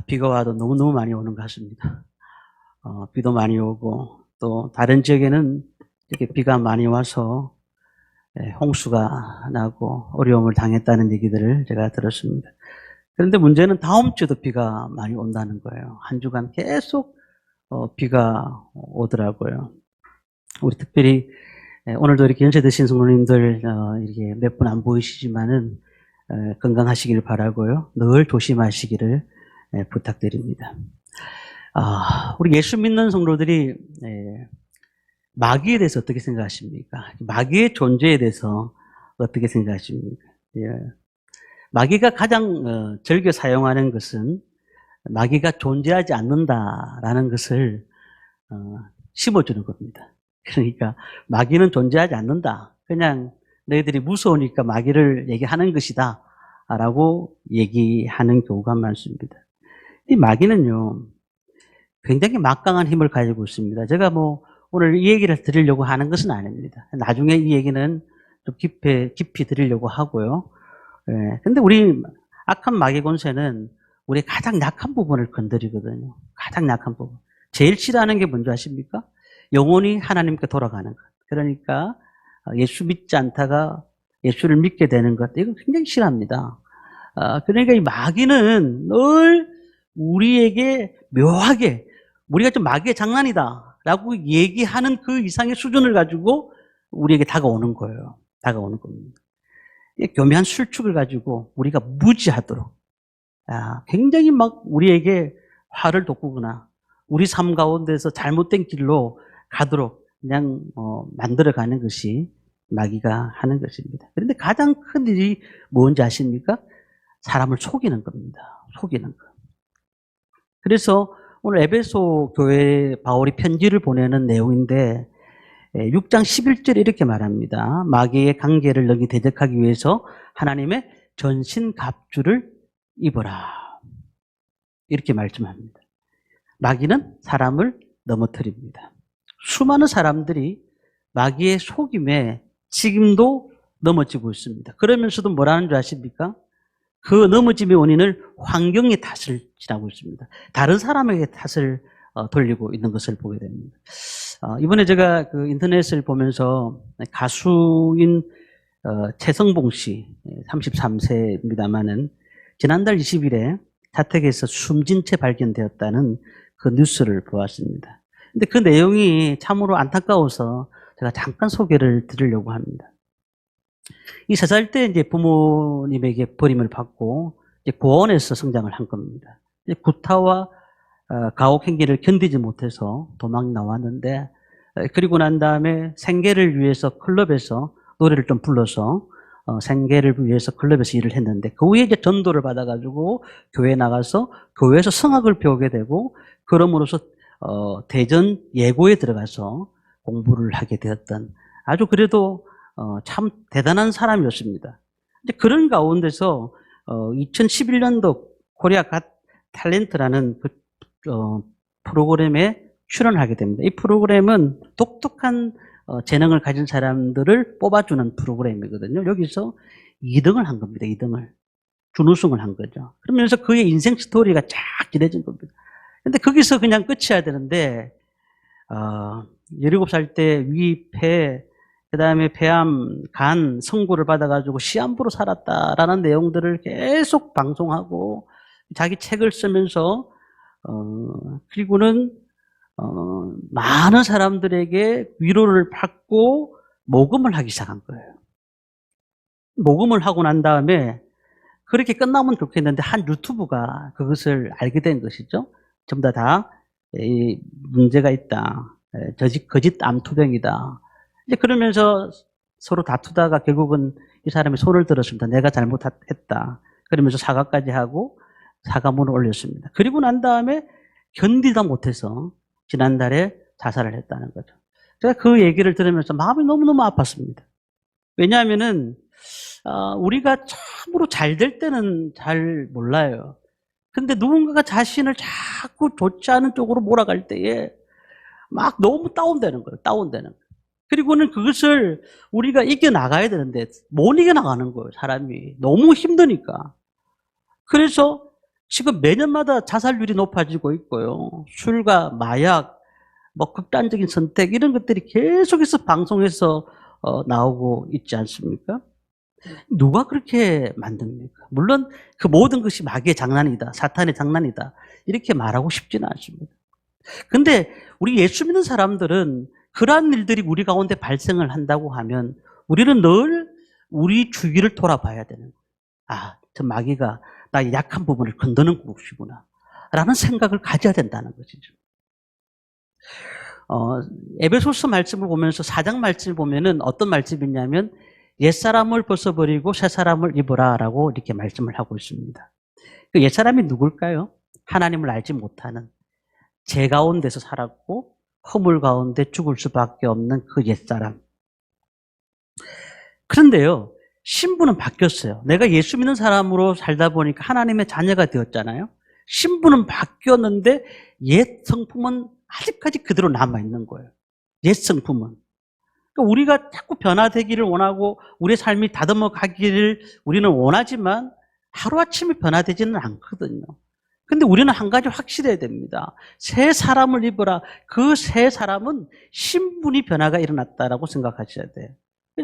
비가 와도 너무너무 많이 오는 것 같습니다. 비도 많이 오고 또 다른 지역에는 이렇게 비가 많이 와서 홍수가 나고 어려움을 당했다는 얘기들을 제가 들었습니다. 그런데 문제는 다음 주도 비가 많이 온다는 거예요. 한 주간 계속 비가 오더라고요. 우리 특별히 오늘도 이렇게 연세 드신 성도님들 이렇게 몇 분 안 보이시지만은 건강하시길 바라고요. 늘 조심하시기를 부탁드립니다. 우리 예수 믿는 성도들이 마귀에 대해서 어떻게 생각하십니까? 마귀의 존재에 대해서 어떻게 생각하십니까? 마귀가 가장 즐겨 사용하는 것은 마귀가 존재하지 않는다라는 것을 심어주는 겁니다. 그러니까 마귀는 존재하지 않는다. 그냥 너희들이 무서우니까 마귀를 얘기하는 것이다 라고 얘기하는 경우가 많습니다. 이 마귀는요 굉장히 막강한 힘을 가지고 있습니다. 제가 오늘 이 얘기를 드리려고 하는 것은 아닙니다. 나중에 이 얘기는 좀 깊이 드리려고 하고요. 근데 우리 악한 마귀 권세는 우리의 가장 약한 부분을 건드리거든요. 가장 약한 부분. 제일 싫어하는 게 뭔지 아십니까? 영혼이 하나님께 돌아가는 것. 그러니까 예수 믿지 않다가 예수를 믿게 되는 것. 이거 굉장히 싫어합니다. 그러니까 이 마귀는 늘 우리에게 묘하게 우리가 좀 마귀의 장난이다 라고 얘기하는 그 이상의 수준을 가지고 우리에게 다가오는 거예요. 다가오는 겁니다. 교묘한 술축을 가지고 우리가 무지하도록 굉장히 막 우리에게 화를 돋구거나 우리 삶 가운데서 잘못된 길로 가도록 그냥 만들어가는 것이 마귀가 하는 것입니다. 그런데 가장 큰 일이 뭔지 아십니까? 사람을 속이는 겁니다. 속이는 것. 그래서 오늘 에베소 교회에 바울이 편지를 보내는 내용인데 6장 11절에 이렇게 말합니다. 마귀의 관계를 너희 대적하기 위해서 하나님의 전신갑주를 입어라. 이렇게 말씀합니다. 마귀는 사람을 넘어뜨립니다. 수많은 사람들이 마귀의 속임에 지금도 넘어지고 있습니다. 그러면서도 뭐라는 줄 아십니까? 그 넘어짐의 원인을 환경의 탓을 지나고 있습니다. 다른 사람에게 탓을 돌리고 있는 것을 보게 됩니다. 이번에 제가 그 인터넷을 보면서 가수인 최성봉 씨, 33세입니다만은 지난달 20일에 자택에서 숨진 채 발견되었다는 그 뉴스를 보았습니다. 근데 그 내용이 참으로 안타까워서 제가 잠깐 소개를 드리려고 합니다. 이 3살 때 이제 부모님에게 버림을 받고 이제 고원에서 성장을 한 겁니다. 구타와 가혹 행위를 견디지 못해서 도망 나왔는데 그리고 난 다음에 생계를 위해서 클럽에서 노래를 좀 불러서 생계를 위해서 클럽에서 일을 했는데 그 후에 이제 전도를 받아가지고 교회에 나가서 교회에서 성악을 배우게 되고 그럼으로써 대전 예고에 들어가서 공부를 하게 되었던 아주 그래도 참 대단한 사람이었습니다. 근데 그런 가운데서 2011년도 코리아 갓 탤런트라는 그 프로그램에 출연하게 됩니다. 이 프로그램은 독특한 재능을 가진 사람들을 뽑아주는 프로그램이거든요. 여기서 2등을 한 겁니다. 2등을. 준우승을 한 거죠. 그러면서 그의 인생 스토리가 쫙 길어진 겁니다. 근데 거기서 그냥 끝이어야 되는데 17살 때 위, 폐, 그 다음에 폐암, 간, 선고를 받아가지고 시한부로 살았다라는 내용들을 계속 방송하고 자기 책을 쓰면서 그리고는 많은 사람들에게 위로를 받고 모금을 하기 시작한 거예요. 모금을 하고 난 다음에 그렇게 끝나면 좋겠는데 한 유튜브가 그것을 알게 된 것이죠. 전부 다 문제가 있다. 거짓 암투병이다. 이제 그러면서 서로 다투다가 결국은 이 사람이 손을 들었습니다. 내가 잘못했다. 그러면서 사과까지 하고 사과문을 올렸습니다. 그리고 난 다음에 견디다 못해서 지난달에 자살을 했다는 거죠. 제가 그 얘기를 들으면서 마음이 너무너무 아팠습니다. 왜냐하면은 우리가 참으로 잘 될 때는 잘 몰라요. 근데 누군가가 자신을 자꾸 좋지 않은 쪽으로 몰아갈 때에 막 너무 다운되는 거예요. 다운되는 거예요. 그리고는 그것을 우리가 이겨나가야 되는데 못 이겨나가는 거예요. 사람이. 너무 힘드니까. 그래서 지금 매년마다 자살률이 높아지고 있고요. 술과 마약, 뭐 극단적인 선택 이런 것들이 계속해서 방송에서 나오고 있지 않습니까? 누가 그렇게 만듭니까? 물론 그 모든 것이 마귀의 장난이다, 사탄의 장난이다 이렇게 말하고 싶지는 않습니다. 근데 우리 예수 믿는 사람들은 그러한 일들이 우리 가운데 발생을 한다고 하면 우리는 늘 우리 주위를 돌아봐야 되는 거예요. 아, 저 마귀가 나의 약한 부분을 건드는 곳이구나 라는 생각을 가져야 된다는 것이죠. 에베소서 말씀을 보면서 4장 말씀을 보면은 어떤 말씀이냐면 옛사람을 벗어버리고 새사람을 입으라 라고 이렇게 말씀을 하고 있습니다. 그 옛사람이 누굴까요? 하나님을 알지 못하는 죄 가운데서 살았고 허물 가운데 죽을 수밖에 없는 그 옛사람. 그런데요, 신분은 바뀌었어요. 내가 예수 믿는 사람으로 살다 보니까 하나님의 자녀가 되었잖아요. 신분은 바뀌었는데 옛 성품은 아직까지 그대로 남아있는 거예요. 옛 성품은. 그러니까 우리가 자꾸 변화되기를 원하고 우리의 삶이 다듬어 가기를 우리는 원하지만 하루아침에 변화되지는 않거든요. 근데 우리는 한 가지 확실해야 됩니다. 새 사람을 입으라. 그 새 사람은 신분이 변화가 일어났다라고 생각하셔야 돼요.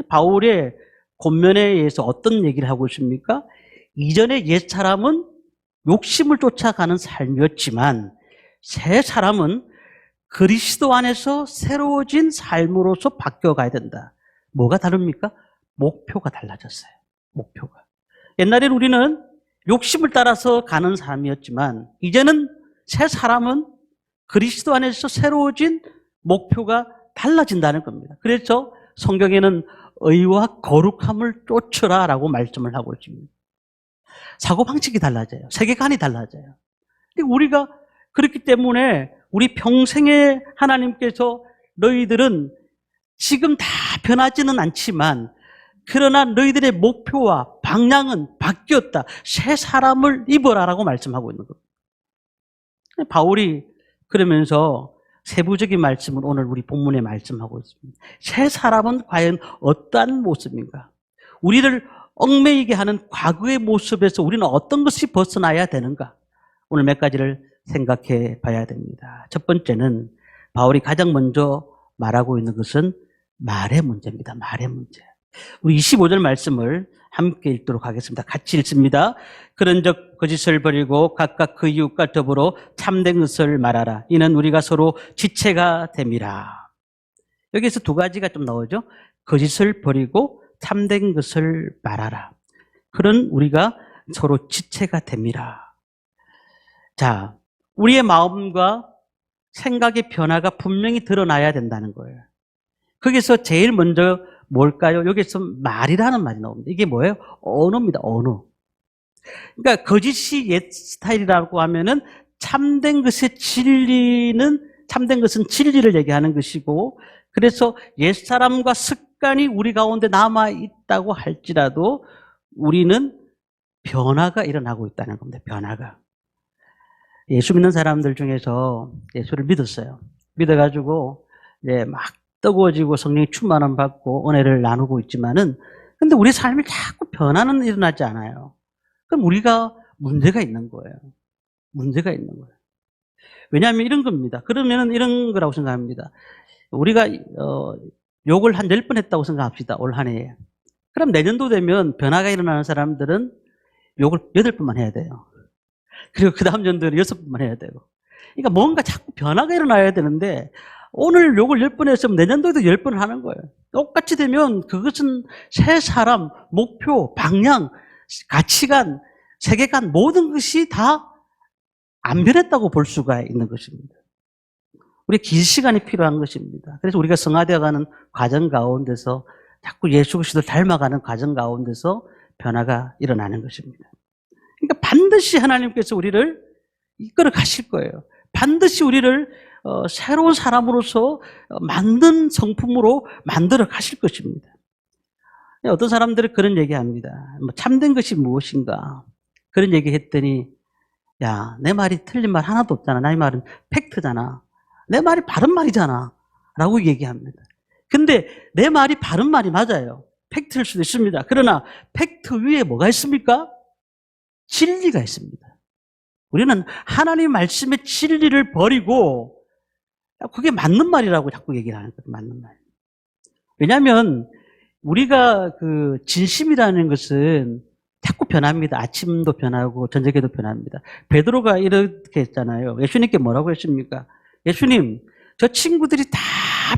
바울의 권면에 의해서 어떤 얘기를 하고 있습니까? 이전에 옛 사람은 욕심을 쫓아가는 삶이었지만 새 사람은 그리스도 안에서 새로워진 삶으로서 바뀌어가야 된다. 뭐가 다릅니까? 목표가 달라졌어요. 목표가. 옛날에는 우리는 욕심을 따라서 가는 삶이었지만 이제는 새 사람은 그리스도 안에서 새로워진 목표가 달라진다는 겁니다. 그래서 성경에는 의와 거룩함을 쫓으라 라고 말씀을 하고 있습니다. 사고방식이 달라져요. 세계관이 달라져요. 우리가 그렇기 때문에 우리 평생에 하나님께서 너희들은 지금 다 변하지는 않지만 그러나 너희들의 목표와 방향은 바뀌었다. 새 사람을 입어라라고 말씀하고 있는 겁니다. 바울이 그러면서 세부적인 말씀을 오늘 우리 본문에 말씀하고 있습니다. 새 사람은 과연 어떠한 모습인가? 우리를 얽매이게 하는 과거의 모습에서 우리는 어떤 것이 벗어나야 되는가? 오늘 몇 가지를 생각해 봐야 됩니다. 첫 번째는 바울이 가장 먼저 말하고 있는 것은 말의 문제입니다. 말의 문제. 우리 25절 말씀을 함께 읽도록 하겠습니다. 같이 읽습니다. 그런즉 거짓을 버리고 각각 그 이웃과 더불어 참된 것을 말하라. 이는 우리가 서로 지체가 됨이라. 여기에서 두 가지가 좀 나오죠. 거짓을 버리고 참된 것을 말하라. 그런 우리가 서로 지체가 됨이라. 자, 우리의 마음과 생각의 변화가 분명히 드러나야 된다는 거예요. 거기서 제일 먼저 뭘까요? 여기서 말이라는 말이 나옵니다. 이게 뭐예요? 언어입니다. 언어. 그러니까 거짓이 옛 스타일이라고 하면은 참된 것은 진리를 얘기하는 것이고, 그래서 옛사람과 습관이 우리 가운데 남아 있다고 할지라도 우리는 변화가 일어나고 있다는 겁니다. 변화가. 예수 믿는 사람들 중에서 예수를 믿었어요. 믿어가지고 이제 막 뜨거워지고 성령의 충만함 받고 은혜를 나누고 있지만은, 근데 우리 삶이 자꾸 변화는 일어나지 않아요. 그럼 우리가 문제가 있는 거예요. 문제가 있는 거예요. 왜냐하면 이런 겁니다. 그러면은 이런 거라고 생각합니다. 우리가 욕을 한 10번 했다고 생각합시다. 올 한 해에. 그럼 내년도 되면 변화가 일어나는 사람들은 욕을 8번만 해야 돼요. 그리고 그 다음 연도에는 6번만 해야 되고. 그러니까 뭔가 자꾸 변화가 일어나야 되는데 오늘 욕을 10번 했으면 내년도에도 10번 하는 거예요. 똑같이 되면 그것은 새 사람, 목표, 방향, 가치관, 세계관 모든 것이 다 안 변했다고 볼 수가 있는 것입니다. 우리 긴 시간이 필요한 것입니다. 그래서 우리가 성화되어가는 과정 가운데서 자꾸 예수 그리스도를 닮아가는 과정 가운데서 변화가 일어나는 것입니다. 그러니까 반드시 하나님께서 우리를 이끌어 가실 거예요. 반드시 우리를 새로운 사람으로서 만든 성품으로 만들어 가실 것입니다. 어떤 사람들은 그런 얘기합니다. 참된 것이 무엇인가? 그런 얘기했더니 야, 내 말이 틀린 말 하나도 없잖아. 내 말은 팩트잖아. 내 말이 바른 말이잖아. 라고 얘기합니다. 근데 내 말이 바른 말이 맞아요. 팩트일 수도 있습니다. 그러나 팩트 위에 뭐가 있습니까? 진리가 있습니다. 우리는 하나님 말씀의 진리를 버리고 그게 맞는 말이라고 자꾸 얘기를 하는 거예요. 맞는 말. 왜냐하면 우리가 그 진심이라는 것은 자꾸 변합니다. 아침도 변하고 저녁에도 변합니다. 베드로가 이렇게 했잖아요. 예수님께 뭐라고 했습니까? 예수님, 저 친구들이 다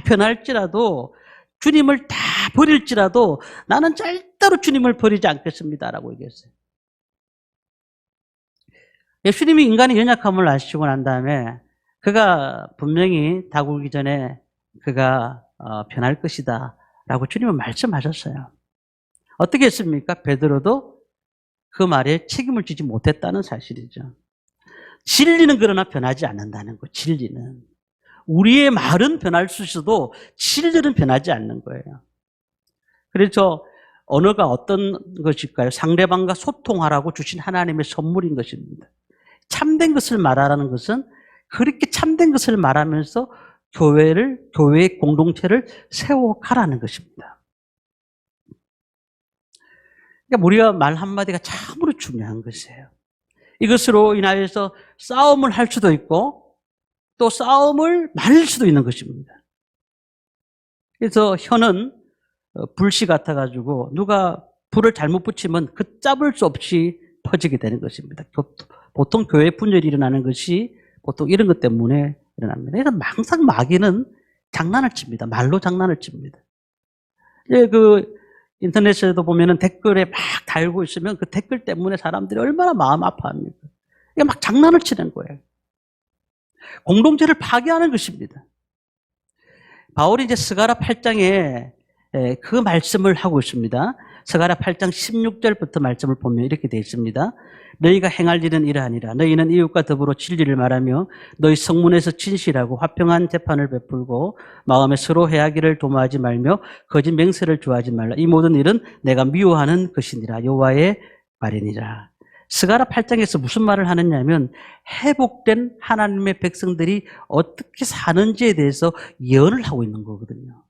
변할지라도 주님을 다 버릴지라도 나는 절대로 주님을 버리지 않겠습니다라고 얘기했어요. 예수님이 인간의 연약함을 아시고 난 다음에 그가 분명히 닭 울기 전에 그가 변할 것이다 라고 주님은 말씀하셨어요. 어떻게 했습니까? 베드로도 그 말에 책임을 지지 못했다는 사실이죠. 진리는 그러나 변하지 않는다는 거. 진리는. 우리의 말은 변할 수 있어도 진리는 변하지 않는 거예요. 그래서 언어가 어떤 것일까요? 상대방과 소통하라고 주신 하나님의 선물인 것입니다. 참된 것을 말하라는 것은 그렇게 참된 것을 말하면서 교회의 공동체를 세워가라는 것입니다. 그러니까 우리가 말 한마디가 참으로 중요한 것이에요. 이것으로 인하여서 싸움을 할 수도 있고 또 싸움을 말릴 수도 있는 것입니다. 그래서 혀는 불씨 같아가지고 누가 불을 잘못 붙이면 걷잡을 수 없이 퍼지게 되는 것입니다. 보통 교회 분열이 일어나는 것이 보통 이런 것 때문에 일어납니다. 그래서 항상 마귀는 장난을 칩니다. 말로 장난을 칩니다. 그 인터넷에도 보면은 댓글에 막 달고 있으면 그 댓글 때문에 사람들이 얼마나 마음 아파합니까? 이게 막 장난을 치는 거예요. 공동체를 파괴하는 것입니다. 바울이 이제 스가랴 8장에 그 말씀을 하고 있습니다. 스가랴 8장 16절부터 말씀을 보면 이렇게 되어 있습니다. 너희가 행할 일은 이러하니라. 너희는 이웃과 더불어 진리를 말하며 너희 성문에서 진실하고 화평한 재판을 베풀고 마음에 서로 해하기를 도모하지 말며 거짓 맹세를 좋아하지 말라. 이 모든 일은 내가 미워하는 것이니라. 여호와의 말이니라. 스가랴 8장에서 무슨 말을 하느냐면 회복된 하나님의 백성들이 어떻게 사는지에 대해서 예언을 하고 있는 거거든요.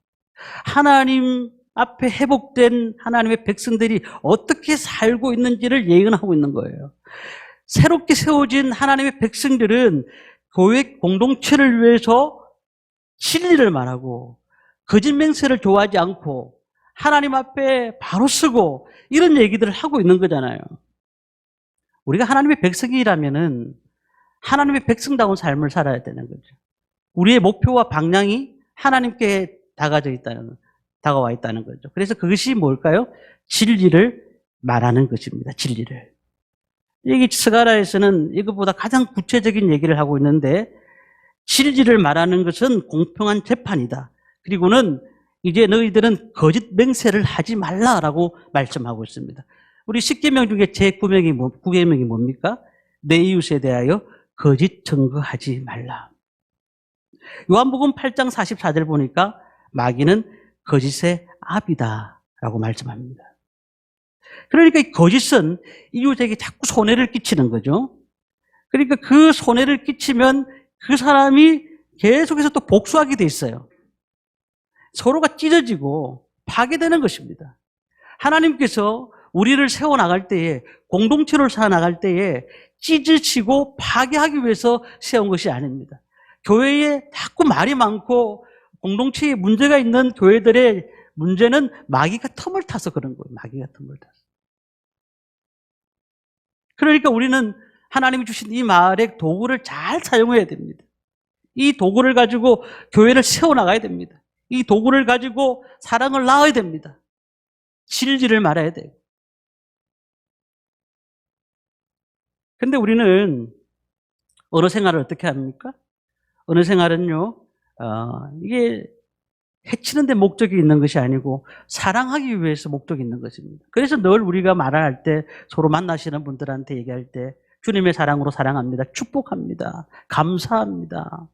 하나님 앞에 회복된 하나님의 백성들이 어떻게 살고 있는지를 예언하고 있는 거예요. 새롭게 세워진 하나님의 백성들은 교회 공동체를 위해서 진리를 말하고 거짓 맹세를 좋아하지 않고 하나님 앞에 바로 서고 이런 얘기들을 하고 있는 거잖아요. 우리가 하나님의 백성이라면은 하나님의 백성다운 삶을 살아야 되는 거죠. 우리의 목표와 방향이 하나님께 다가와 있다는 거죠. 그래서 그것이 뭘까요? 진리를 말하는 것입니다. 진리를. 여기 스가랴에서는 이것보다 가장 구체적인 얘기를 하고 있는데 진리를 말하는 것은 공평한 재판이다. 그리고는 이제 너희들은 거짓 맹세를 하지 말라라고 말씀하고 있습니다. 우리 10계명 중에 제9계명이 뭡니까? 내 이웃에 대하여 거짓 증거하지 말라. 요한복음 8장 44절 보니까 마귀는 거짓의 아비다라고 말씀합니다. 그러니까 이 거짓은 이웃에게 자꾸 손해를 끼치는 거죠. 그러니까 그 손해를 끼치면 그 사람이 계속해서 또 복수하게 돼 있어요. 서로가 찢어지고 파괴되는 것입니다. 하나님께서 우리를 세워나갈 때에 공동체를 세워나갈 때에 찢어지고 파괴하기 위해서 세운 것이 아닙니다. 교회에 자꾸 말이 많고 공동체에 문제가 있는 교회들의 문제는 마귀가 틈을 타서 그런 거예요. 마귀가 틈을 타서. 그러니까 우리는 하나님이 주신 이 말의 도구를 잘 사용해야 됩니다. 이 도구를 가지고 교회를 세워나가야 됩니다. 이 도구를 가지고 사랑을 낳아야 됩니다. 진리를 말해야 돼요. 근데 우리는 언어 생활을 어떻게 합니까? 언어 생활은요, 이게 해치는 데 목적이 있는 것이 아니고 사랑하기 위해서 목적이 있는 것입니다. 그래서 늘 우리가 말할 때 서로 만나시는 분들한테 얘기할 때 주님의 사랑으로 사랑합니다. 축복합니다. 감사합니다.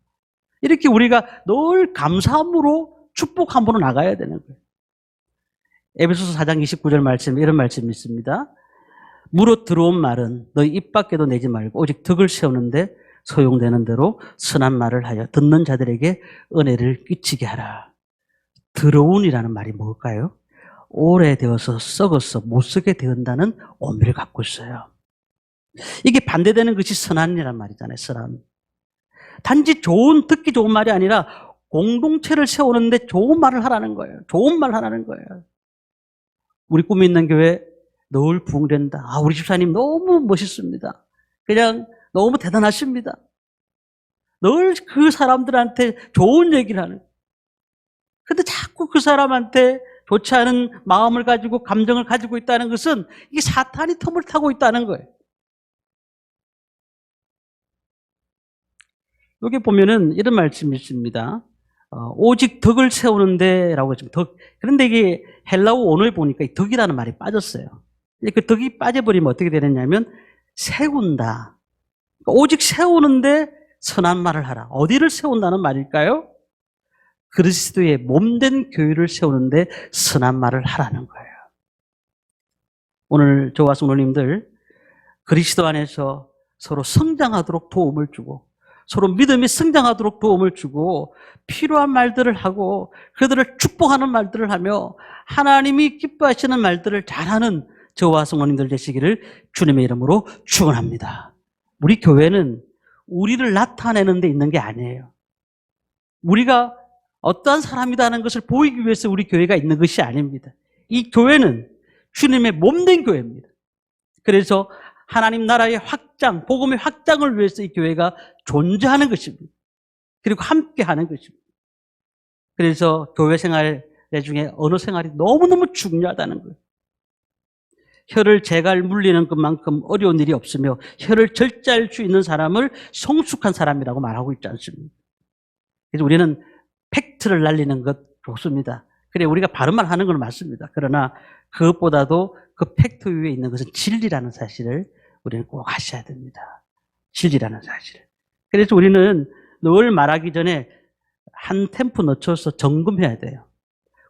이렇게 우리가 늘 감사함으로 축복함으로 나가야 되는 거예요. 에베소서 4장 29절 말씀 이런 말씀이 있습니다. 물어 들어온 말은 너희 입 밖에도 내지 말고 오직 덕을 세우는데 소용되는 대로 선한 말을 하여 듣는 자들에게 은혜를 끼치게 하라. 들어온이라는 말이 뭘까요? 오래되어서 썩어서 못 쓰게 되었다는 의미를 갖고 있어요. 이게 반대되는 것이 선한이란 말이잖아요. 선한. 단지 듣기 좋은 말이 아니라 공동체를 세우는데 좋은 말을 하라는 거예요. 좋은 말 하라는 거예요. 우리 꿈이 있는 교회 늘 부흥된다. 우리 집사님 너무 멋있습니다. 그냥 너무 대단하십니다. 늘 그 사람들한테 좋은 얘기를 하는. 근데 자꾸 그 사람한테 좋지 않은 마음을 가지고 감정을 가지고 있다는 것은 이게 사탄이 틈을 타고 있다는 거예요. 여기 보면은 이런 말씀이 있습니다. 오직 덕을 세우는데 라고 했죠. 덕. 그런데 이게 헬라어 원어에 보니까 이 덕이라는 말이 빠졌어요. 그 덕이 빠져버리면 어떻게 되느냐면 세운다. 오직 세우는데 선한 말을 하라. 어디를 세운다는 말일까요? 그리스도의 몸된 교회를 세우는데 선한 말을 하라는 거예요. 오늘 저와 성도님들 그리스도 안에서 서로 성장하도록 도움을 주고 서로 믿음이 성장하도록 도움을 주고 필요한 말들을 하고 그들을 축복하는 말들을 하며 하나님이 기뻐하시는 말들을 잘하는 저와 성도님들 되시기를 주님의 이름으로 축원합니다. 우리 교회는 우리를 나타내는 데 있는 게 아니에요. 우리가 어떠한 사람이라는 것을 보이기 위해서 우리 교회가 있는 것이 아닙니다. 이 교회는 주님의 몸된 교회입니다. 그래서 하나님 나라의 확장, 복음의 확장을 위해서 이 교회가 존재하는 것입니다. 그리고 함께 하는 것입니다. 그래서 교회 생활 중에 언어 생활이 너무너무 중요하다는 거예요. 혀를 제갈 물리는 것만큼 어려운 일이 없으며 혀를 절제할 수 있는 사람을 성숙한 사람이라고 말하고 있지 않습니까? 그래서 우리는 팩트를 날리는 것 좋습니다. 그래 우리가 바른말 하는 건 맞습니다. 그러나 그것보다도 그 팩트 위에 있는 것은 진리라는 사실을 우리는 꼭 아셔야 됩니다. 진리라는 사실을. 그래서 우리는 늘 말하기 전에 한 템포 늦춰서 점검해야 돼요.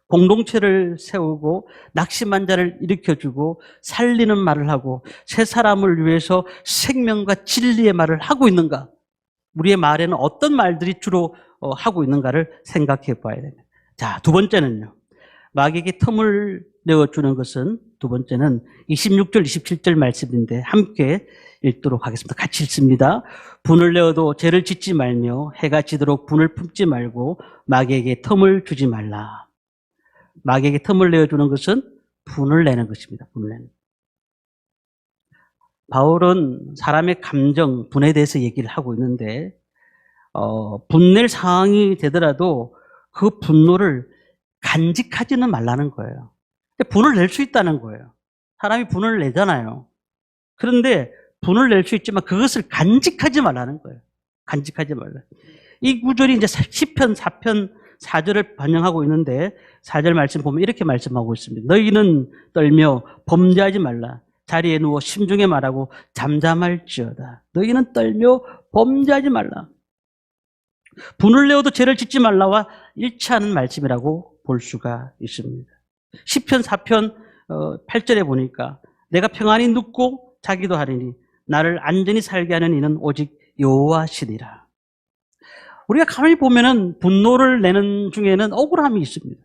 공동체를 세우고 낙심한 자를 일으켜주고 살리는 말을 하고 새 사람을 위해서 생명과 진리의 말을 하고 있는가? 우리의 말에는 어떤 말들이 주로 하고 있는가를 생각해 봐야 됩니다. 자, 두 번째는요. 마귀에게 틈을 내어주는 것은 두 번째는 26절, 27절 말씀인데 함께 읽도록 하겠습니다. 같이 읽습니다. 분을 내어도 죄를 짓지 말며 해가 지도록 분을 품지 말고 마귀에게 틈을 주지 말라. 마귀에게 틈을 내어주는 것은 분을 내는 것입니다. 분을 내는. 바울은 사람의 감정, 분에 대해서 얘기를 하고 있는데 분낼 상황이 되더라도 그 분노를 간직하지는 말라는 거예요. 분을 낼 수 있다는 거예요. 사람이 분을 내잖아요. 그런데 분을 낼 수 있지만 그것을 간직하지 말라는 거예요. 간직하지 말라. 이 구절이 이제 시편 4편 4절을 반영하고 있는데 4절 말씀 보면 이렇게 말씀하고 있습니다. 너희는 떨며 범죄하지 말라. 자리에 누워 심중에 말하고 잠잠할지어다. 너희는 떨며 범죄하지 말라. 분을 내어도 죄를 짓지 말라와 일치하는 말씀이라고 볼 수가 있습니다. 시편 4편 8절에 보니까 내가 평안히 눕고 자기도 하리니 나를 안전히 살게 하는 이는 오직 여호와시니라. 우리가 가만히 보면은 분노를 내는 중에는 억울함이 있습니다.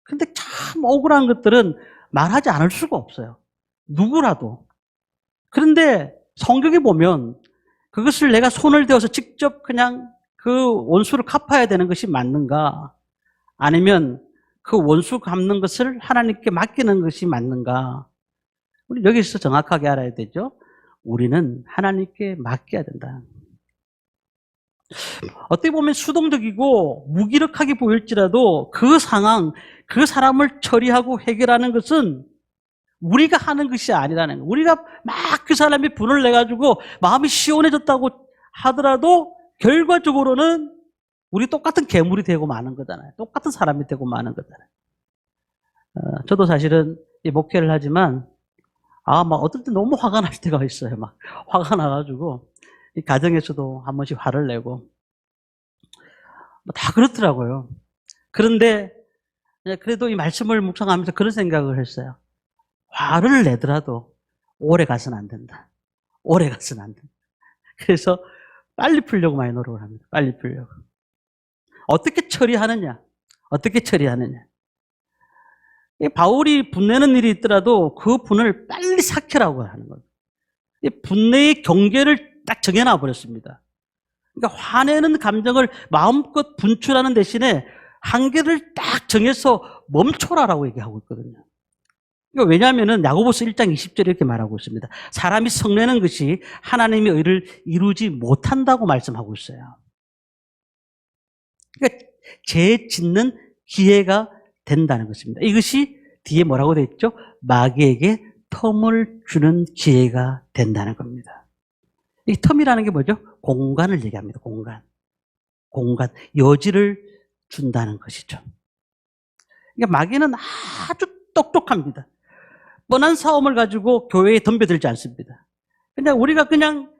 그런데 참 억울한 것들은 말하지 않을 수가 없어요. 누구라도. 그런데 성경에 보면 그것을 내가 손을 대어서 직접 그냥 그 원수를 갚아야 되는 것이 맞는가? 아니면 그 원수 갚는 것을 하나님께 맡기는 것이 맞는가? 우리 여기서 정확하게 알아야 되죠. 우리는 하나님께 맡겨야 된다. 어떻게 보면 수동적이고 무기력하게 보일지라도 그 상황, 그 사람을 처리하고 해결하는 것은 우리가 하는 것이 아니라는 거예요. 우리가 막 그 사람이 분을 내가지고 마음이 시원해졌다고 하더라도 결과적으로는 우리 똑같은 괴물이 되고 마는 거잖아요. 똑같은 사람이 되고 마는 거잖아요. 저도 사실은 이 목회를 하지만 막 어떨 때 너무 화가 날 때가 있어요. 막 화가 나가지고 이 가정에서도 한 번씩 화를 내고 다 그렇더라고요. 그런데 그래도 이 말씀을 묵상하면서 그런 생각을 했어요. 화를 내더라도 오래 가서는 안 된다. 오래 가서는 안 된다. 그래서 빨리 풀려고 많이 노력을 합니다. 빨리 풀려고. 어떻게 처리하느냐? 어떻게 처리하느냐? 바울이 분내는 일이 있더라도 그 분을 빨리 삭히라고 하는 거예요. 이 분노의 경계를 딱 정해놔 버렸습니다. 그러니까 화내는 감정을 마음껏 분출하는 대신에 한계를 딱 정해서 멈춰라라고 얘기하고 있거든요. 그러니까 왜냐하면 야고보서 1장 20절에 이렇게 말하고 있습니다. 사람이 성내는 것이 하나님의 의를 이루지 못한다고 말씀하고 있어요. 그러니까 죄 짓는 기회가 된다는 것입니다. 이것이 뒤에 뭐라고 되어 있죠? 마귀에게 텀을 주는 기회가 된다는 겁니다. 이 텀이라는 게 뭐죠? 공간을 얘기합니다. 공간, 여지를 준다는 것이죠. 그러니까 마귀는 아주 똑똑합니다. 뻔한 싸움을 가지고 교회에 덤벼들지 않습니다. 그냥 우리가 그냥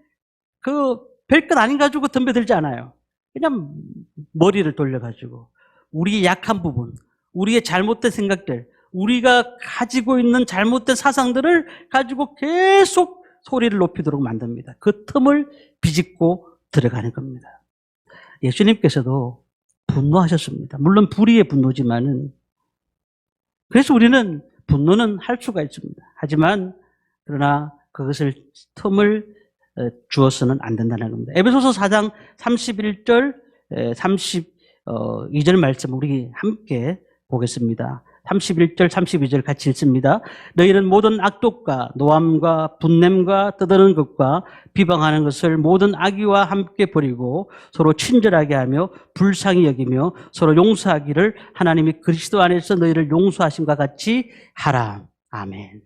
그 별것 아닌 가지고 덤벼들지 않아요. 그냥 머리를 돌려가지고 우리의 약한 부분, 우리의 잘못된 생각들, 우리가 가지고 있는 잘못된 사상들을 가지고 계속 소리를 높이도록 만듭니다. 그 틈을 비집고 들어가는 겁니다. 예수님께서도 분노하셨습니다. 물론 불의의 분노지만은, 그래서 우리는 분노는 할 수가 있습니다. 하지만 그러나 그것을 틈을 주어서는 안 된다는 겁니다. 에베소서 4장 31절 32절 말씀 우리 함께 보겠습니다. 31절 32절 같이 읽습니다. 너희는 모든 악독과 노함과 분냄과 떠드는 것과 비방하는 것을 모든 악의와 함께 버리고 서로 친절하게 하며 불쌍히 여기며 서로 용서하기를 하나님이 그리스도 안에서 너희를 용서하심과 같이 하라. 아멘.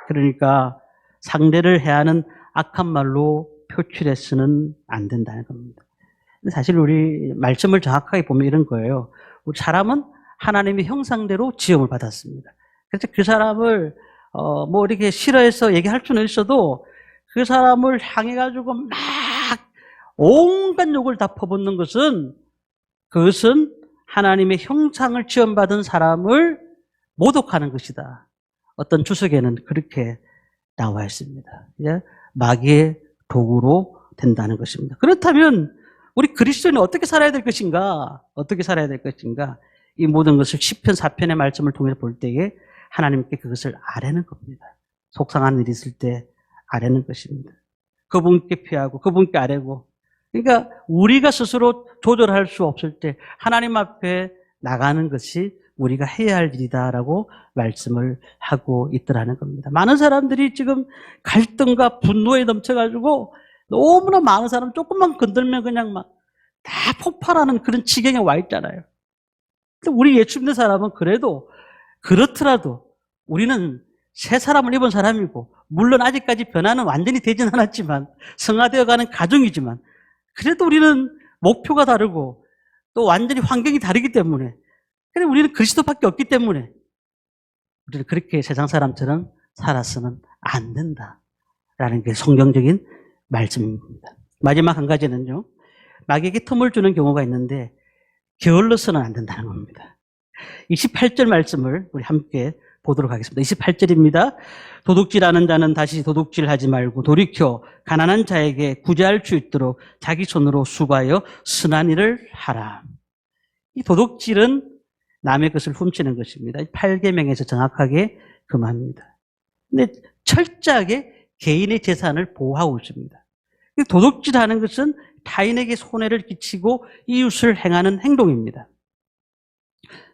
그러니까 상대를 해하는 악한 말로 표출해서는 안 된다는 겁니다. 사실 우리 말씀을 정확하게 보면 이런 거예요. 우리 사람은 하나님의 형상대로 지음을 받았습니다. 그래서 그 사람을 뭐 이렇게 싫어해서 얘기할 수는 있어도 그 사람을 향해가지고 막 온갖 욕을 다 퍼붓는 것은 그것은 하나님의 형상을 지음받은 사람을 모독하는 것이다. 어떤 주석에는 그렇게 나와 있습니다. 마귀의 도구로 된다는 것입니다. 그렇다면 우리 그리스도인은 어떻게 살아야 될 것인가? 어떻게 살아야 될 것인가? 이 모든 것을 시편 4편의 말씀을 통해서 볼 때에 하나님께 그것을 아뢰는 겁니다. 속상한 일이 있을 때 아뢰는 것입니다. 그분께 피하고 그분께 아뢰고, 그러니까 우리가 스스로 조절할 수 없을 때 하나님 앞에 나가는 것이 우리가 해야 할 일이다라고 말씀을 하고 있더라는 겁니다. 많은 사람들이 지금 갈등과 분노에 넘쳐가지고 너무나 많은 사람 조금만 건들면 그냥 막 다 폭발하는 그런 지경에 와 있잖아요. 우리 예수 믿는 사람은 그래도 그렇더라도 우리는 새 사람을 입은 사람이고, 물론 아직까지 변화는 완전히 되진 않았지만 성화되어가는 과정이지만 그래도 우리는 목표가 다르고 또 완전히 환경이 다르기 때문에, 그래 우리는 그리스도밖에 없기 때문에 우리는 그렇게 세상 사람처럼 살아서는 안 된다라는 게 성경적인 말씀입니다. 마지막 한 가지는요, 마귀에게 틈을 주는 경우가 있는데 게을러서는 안 된다는 겁니다. 28절 말씀을 우리 함께 보도록 하겠습니다. 28절입니다. 도둑질하는 자는 다시 도둑질하지 말고 돌이켜 가난한 자에게 구제할 수 있도록 자기 손으로 수고하여 선한 일을 하라. 이 도둑질은 남의 것을 훔치는 것입니다. 8계명에서 정확하게 금합니다. 근데 철저하게 개인의 재산을 보호하고 있습니다. 도둑질하는 것은 타인에게 손해를 끼치고 이웃을 행하는 행동입니다.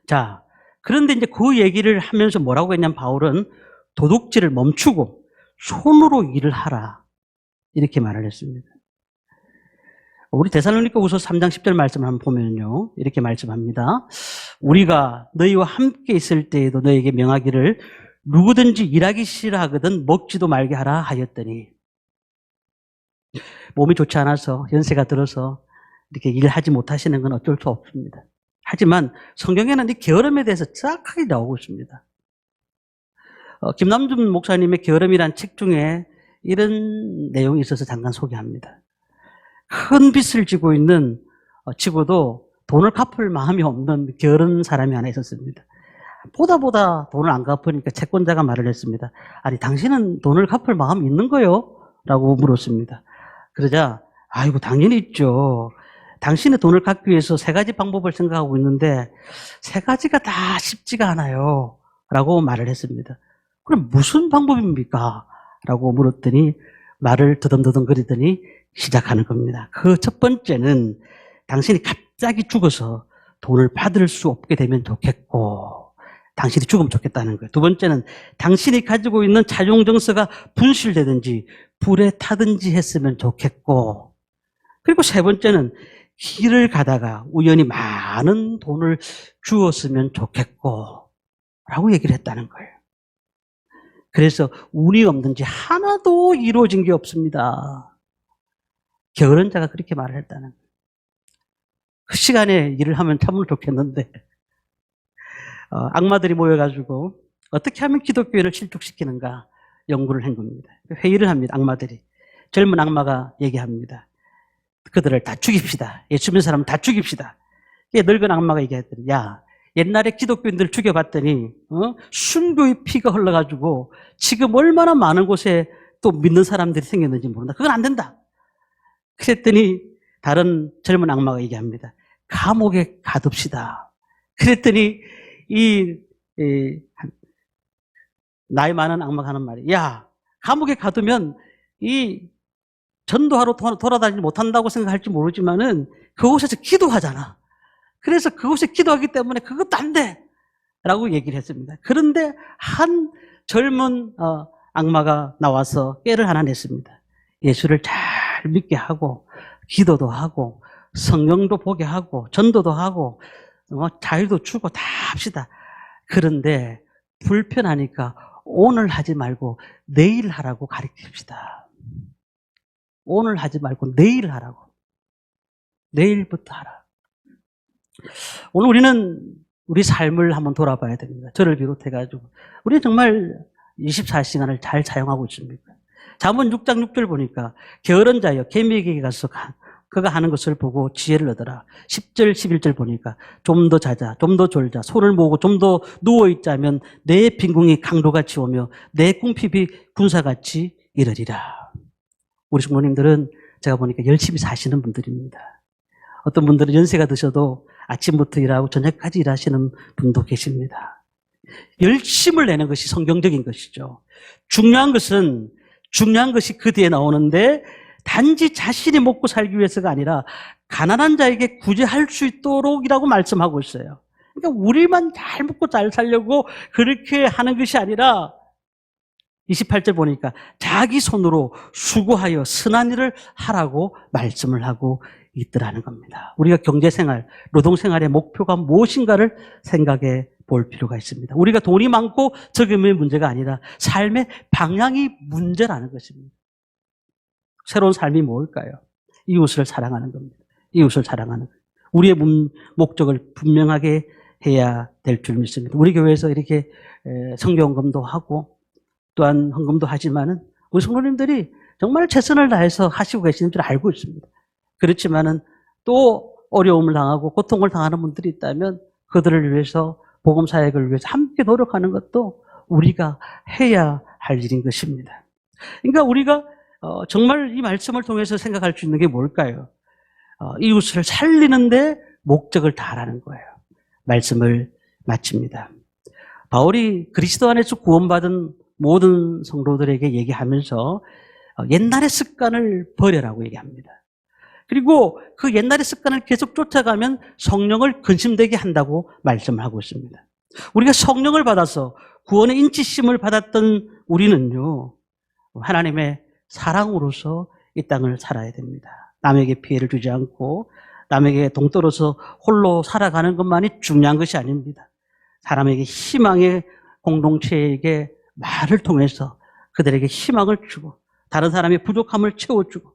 자, 그런데 이제 그 얘기를 하면서 뭐라고 했냐면 바울은 도둑질을 멈추고 손으로 일을 하라, 이렇게 말을 했습니다. 우리 데살로니가후서 3장 10절 말씀을 한번 보면요, 이렇게 말씀합니다. 우리가 너희와 함께 있을 때에도 너희에게 명하기를 누구든지 일하기 싫어하거든 먹지도 말게 하라 하였더니, 몸이 좋지 않아서 연세가 들어서 이렇게 일하지 못하시는 건 어쩔 수 없습니다. 하지만 성경에는 이 게으름에 대해서 정확하게 나오고 있습니다. 김남준 목사님의 게으름이란 책 중에 이런 내용이 있어서 잠깐 소개합니다. 큰 빚을 지고 있는 지고도 돈을 갚을 마음이 없는 게으른 사람이 하나 있었습니다. 보다 돈을 안 갚으니까 채권자가 말을 했습니다. 아니, 당신은 돈을 갚을 마음이 있는 거요? 라고 물었습니다. 그러자 아이고 당연히 있죠. 당신의 돈을 갚기 위해서 3가지 방법을 생각하고 있는데 3가지가 다 쉽지가 않아요 라고 말을 했습니다. 그럼 무슨 방법입니까? 라고 물었더니 말을 더듬더듬거리더니 시작하는 겁니다. 그 첫 번째는 당신이 갑자기 죽어서 돈을 받을 수 없게 되면 좋겠고 당신이 죽으면 좋겠다는 거예요. 두 번째는 당신이 가지고 있는 차용증서가 분실되든지 불에 타든지 했으면 좋겠고 그리고 세 번째는 길을 가다가 우연히 많은 돈을 주었으면 좋겠고 라고 얘기를 했다는 거예요. 그래서 운이 없는지 하나도 이루어진 게 없습니다. 게으른 자가 그렇게 말을 했다는 거예요. 그 시간에 일을 하면 참 좋겠는데 악마들이 모여가지고 어떻게 하면 기독교인을 실족시키는가 연구를 한 겁니다. 회의를 합니다. 악마들이. 젊은 악마가 얘기합니다. 그들을 다 죽입시다. 예수 믿는 사람을 다 죽입시다. 늙은 악마가 얘기했더니 야 옛날에 기독교인들 죽여봤더니 순교의 피가 흘러가지고 지금 얼마나 많은 곳에 또 믿는 사람들이 생겼는지 모른다. 그건 안 된다. 그랬더니 다른 젊은 악마가 얘기합니다. 감옥에 가둡시다. 그랬더니 나이 많은 악마가 하는 말이 야 감옥에 가두면 이 전도하러 돌아다니지 못한다고 생각할지 모르지만은 그곳에서 기도하잖아. 그래서 그곳에 기도하기 때문에 그것도 안 돼! 라고 얘기를 했습니다. 그런데 한 젊은 악마가 나와서 깨를 하나 냈습니다. 예수를 잘 믿게 하고 기도도 하고 성경도 보게 하고 전도도 하고 자유도 주고 다 합시다. 그런데 불편하니까 오늘 하지 말고 내일 하라고 가르칩시다. 오늘 하지 말고 내일 하라고. 내일부터 하라. 오늘 우리는 우리 삶을 한번 돌아봐야 됩니다. 저를 비롯해가지고. 우리 정말 24시간을 잘 사용하고 있습니까? 잠언 6장 6절 보니까 게으른 자여 개미에게 가서 그가 하는 것을 보고 지혜를 얻어라. 10절 11절 보니까 좀 더 자자, 좀 더 졸자, 손을 모으고 좀 더 누워있자면 내 빈궁이 강도같이 오며 내 궁핍이 군사같이 이르리라. 우리 성도님들은 제가 보니까 열심히 사시는 분들입니다. 어떤 분들은 연세가 드셔도 아침부터 일하고 저녁까지 일하시는 분도 계십니다. 열심을 내는 것이 성경적인 것이죠. 중요한 것이 그 뒤에 나오는데 단지 자신이 먹고 살기 위해서가 아니라 가난한 자에게 구제할 수 있도록이라고 말씀하고 있어요. 그러니까 우리만 잘 먹고 잘 살려고 그렇게 하는 것이 아니라 28절 보니까 자기 손으로 수고하여 선한 일을 하라고 말씀을 하고 있더라는 겁니다. 우리가 경제생활, 노동생활의 목표가 무엇인가를 생각해 볼 필요가 있습니다. 우리가 돈이 많고 적음의 문제가 아니라 삶의 방향이 문제라는 것입니다. 새로운 삶이 뭘까요? 이웃을 사랑하는 겁니다. 이웃을 사랑하는 거예요. 우리의 목적을 분명하게 해야 될 줄 믿습니다. 우리 교회에서 이렇게 성경헌금도 하고 또한 헌금도 하지만은 우리 성도님들이 정말 최선을 다해서 하시고 계시는 줄 알고 있습니다. 그렇지만은 또 어려움을 당하고 고통을 당하는 분들이 있다면 그들을 위해서 복음 사역을 위해서 함께 노력하는 것도 우리가 해야 할 일인 것입니다. 그러니까 우리가 정말 이 말씀을 통해서 생각할 수 있는 게 뭘까요? 이웃을 살리는데 목적을 다하라는 거예요. 말씀을 마칩니다. 바울이 그리스도 안에서 구원받은 모든 성도들에게 얘기하면서 옛날의 습관을 버려라고 얘기합니다. 그리고 그 옛날의 습관을 계속 쫓아가면 성령을 근심되게 한다고 말씀을 하고 있습니다. 우리가 성령을 받아서 구원의 인치심을 받았던 우리는요, 하나님의 사랑으로서 이 땅을 살아야 됩니다. 남에게 피해를 주지 않고 남에게 동떨어서 홀로 살아가는 것만이 중요한 것이 아닙니다. 사람에게 희망의 공동체에게 말을 통해서 그들에게 희망을 주고 다른 사람의 부족함을 채워주고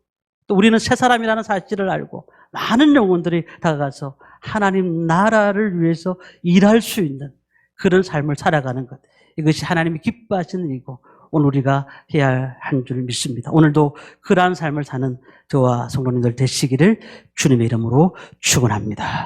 또 우리는 새 사람이라는 사실을 알고 많은 영혼들이 다가가서 하나님 나라를 위해서 일할 수 있는 그런 삶을 살아가는 것, 이것이 하나님이 기뻐하시는 일이고 오늘 우리가 해야 한 줄 믿습니다. 오늘도 그러한 삶을 사는 저와 성도님들 되시기를 주님의 이름으로 축원합니다.